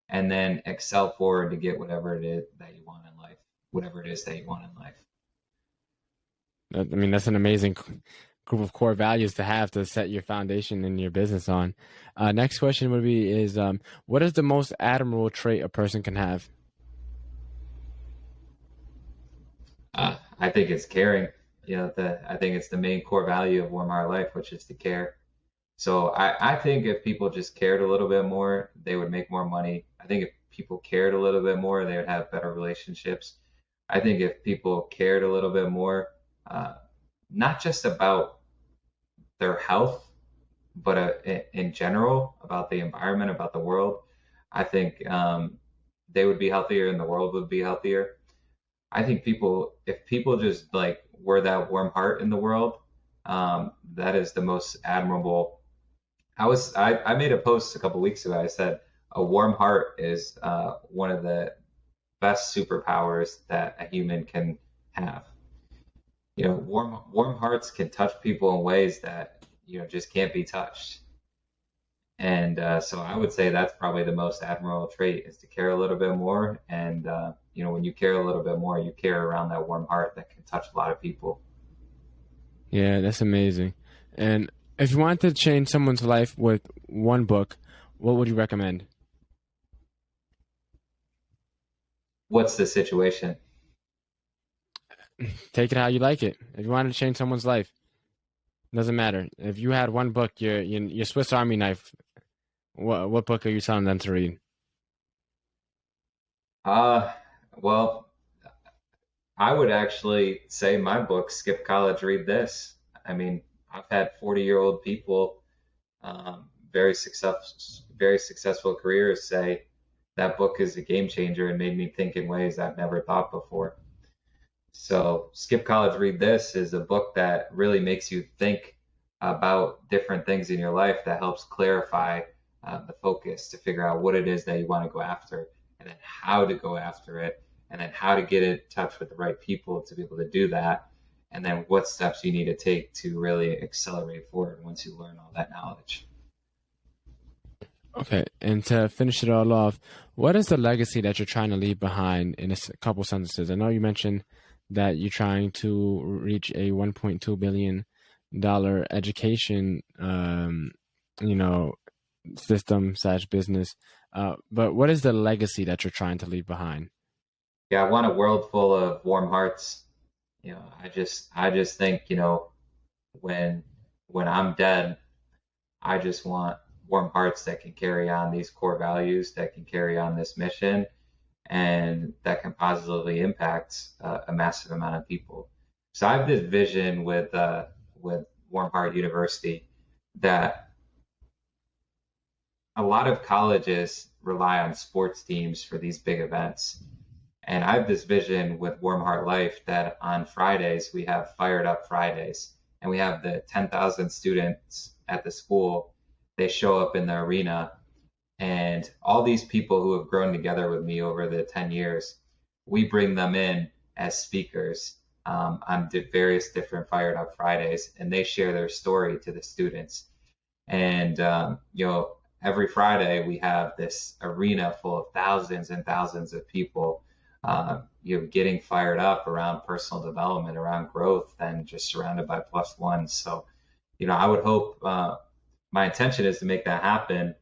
and then excel forward to get whatever it is that you want in life, whatever it is that you want in life. I mean, that's an amazing group of core values to have to set your foundation in your business on. Next question would be what is the most admirable trait a person can have? I think it's caring. I think it's the main core value of Warm Heart Life, which is to care. So I think if people just cared a little bit more, they would make more money. I think if people cared a little bit more, they would have better relationships. I think if people cared a little bit more, not just about their health, but in general, about the environment, about the world, I think they would be healthier and the world would be healthier. I think if people just like were that warm heart in the world, that is the most admirable. I made a post a couple weeks ago. I said a warm heart is one of the best superpowers that a human can have. Warm hearts can touch people in ways that just can't be touched. And so I would say that's probably the most admirable trait is to care a little bit more. And when you care a little bit more, you care around that warm heart that can touch a lot of people. Yeah, that's amazing. And if you wanted to change someone's life with one book, what would you recommend? What's the situation? Take it how you like it. If you wanted to change someone's life, doesn't matter. If you had one book, your Swiss Army knife, what book are you telling them to read? Well, I would actually say my book, Skip College, Read This. I mean, I've had 40-year-old people, very successful careers say that book is a game changer and made me think in ways I've never thought before. So Skip College, Read This is a book that really makes you think about different things in your life that helps clarify the focus to figure out what it is that you want to go after and then how to go after it and then how to get in touch with the right people to be able to do that, and then what steps you need to take to really accelerate forward once you learn all that knowledge. Okay, and to finish it all off, what is the legacy that you're trying to leave behind in a couple sentences? I know you mentioned that you're trying to reach a $1.2 billion education, system/business. But what is the legacy that you're trying to leave behind? Yeah, I want a world full of warm hearts. I just think, when I'm dead, I just want warm hearts that can carry on these core values, that can carry on this mission, and that can positively impact a massive amount of people. So I have this vision with Warm Heart University that a lot of colleges rely on sports teams for these big events. And I have this vision with Warm Heart Life that on Fridays we have Fired Up Fridays, and we have the 10,000 students at the school. They show up in the arena, and all these people who have grown together with me over the 10 years, we bring them in as speakers on various different Fired Up Fridays, and they share their story to the students. And every Friday we have this arena full of thousands and thousands of people, getting fired up around personal development, around growth, and just surrounded by plus ones. So, I would hope, my intention is to make that happen,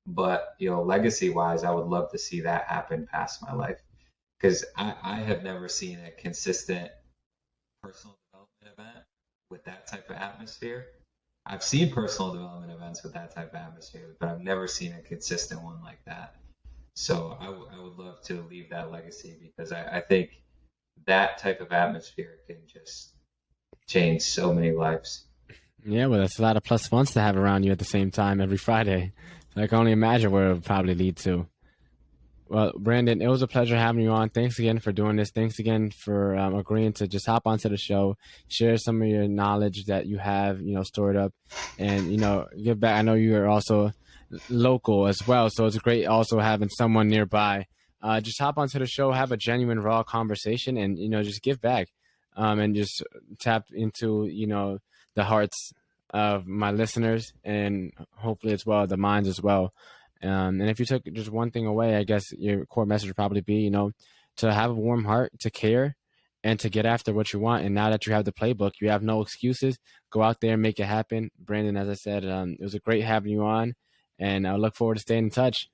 but legacy wise, I would love to see that happen past my life, because I have never seen a consistent personal development event with that type of atmosphere. I've seen personal development events with that type of atmosphere, but I've never seen a consistent one like that. So I would love to leave that legacy, because I think that type of atmosphere can just change so many lives. Yeah, well, that's a lot of plus ones to have around you at the same time every Friday. So I can only imagine where it would probably lead to. Well, Brandon, it was a pleasure having you on. Thanks again for doing this. Thanks again for agreeing to just hop onto the show, share some of your knowledge that you have, stored up, and, give back. I know you are also local as well, so it's great also having someone nearby. Just hop onto the show, have a genuine, raw conversation, and, just give back, and just tap into, the hearts of my listeners, and hopefully as well the minds as well. And if you took just one thing away, I guess your core message would probably be, to have a warm heart, to care, and to get after what you want. And now that you have the playbook, you have no excuses. Go out there and make it happen. Brandon, as I said, it was a great having you on, and I look forward to staying in touch.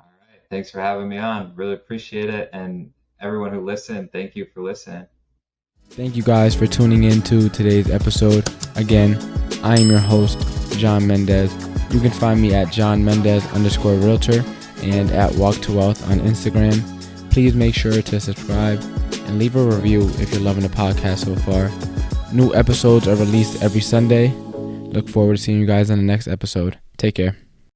All right. Thanks for having me on. Really appreciate it. And everyone who listened, thank you for listening. Thank you guys for tuning in to today's episode. Again, I am your host, John Mendez. You can find me at JohnMendez_Realtor and at Walk to Wealth on Instagram. Please make sure to subscribe and leave a review if you're loving the podcast so far. New episodes are released every Sunday. Look forward to seeing you guys on the next episode. Take care.